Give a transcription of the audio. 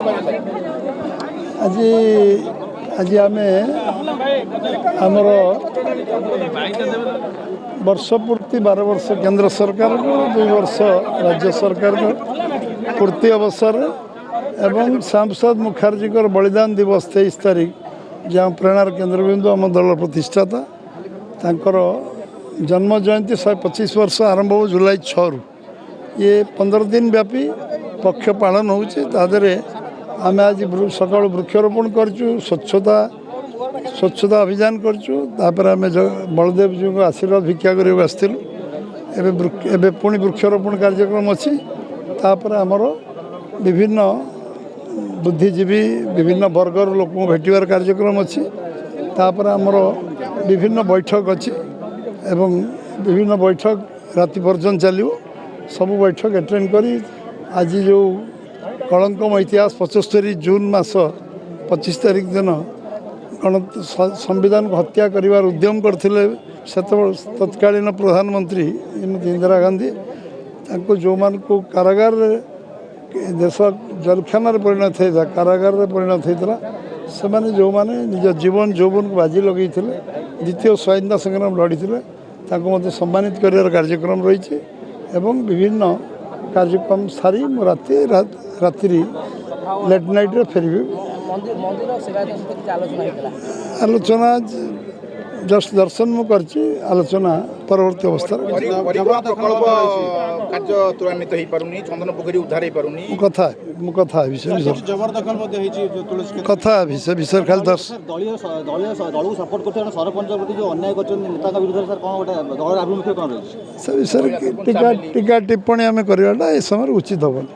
आज आज आम आमर वर्ष पूर्ति 12 वर्ष केंद्र सरकार 2 वर्ष राज्य सरकार पूर्ति अवसर एवं सांसद मुखर्जी बलिदान दिवस 23 तारीख जहाँ प्रेरणार केन्द्रबिंदु आम दल प्रतिष्ठाता तांकर जन्म जयंती 125 वर्ष आरंभ हो जुलाई 6 रु ये 15 दिन व्यापी पक्ष पालन होते आम आज सका वृक्षरोपण करचु स्वच्छता अभियान करचु आम बलदेव जी को आशीर्वाद भिक्षा करने आसलु एवं पुणी वृक्षरोपण कार्यक्रम अच्छी आमर विभिन्न बुद्धिजीवी विभिन्न वर्गर लोक भेटार कार्यक्रम अच्छी आमर विभिन्न बैठक अच्छी एवं विभिन्न बैठक राति पर्यंत चलो सब बैठक एटेंड करी आज जो कलंकम इतिहास 75 जून मास 25 तारीख दिन संविधान को हत्या कर उद्यम करते तत्कालीन प्रधानमंत्री इंदिरा गांधी जो मान को कारागार देश जलखाना परिणत होता कारागार परिणत होता से मैंने जो मैंने निज जीवन यौवन को बाजी लगे द्वितीय स्वाधीनता संग्राम लड़ी मत सम्मानित कर कार्यक्रम रही एवं विभिन्न कार्यक्रम सारी रात्रि लेट नाइट फेरबी आलोचना जस्ट दर्शन मु करची आलोचना परवर्ती अवस्था कथा विषय खाली टीका टिप्पणी आम करवाटा ए समय उचित हेनी।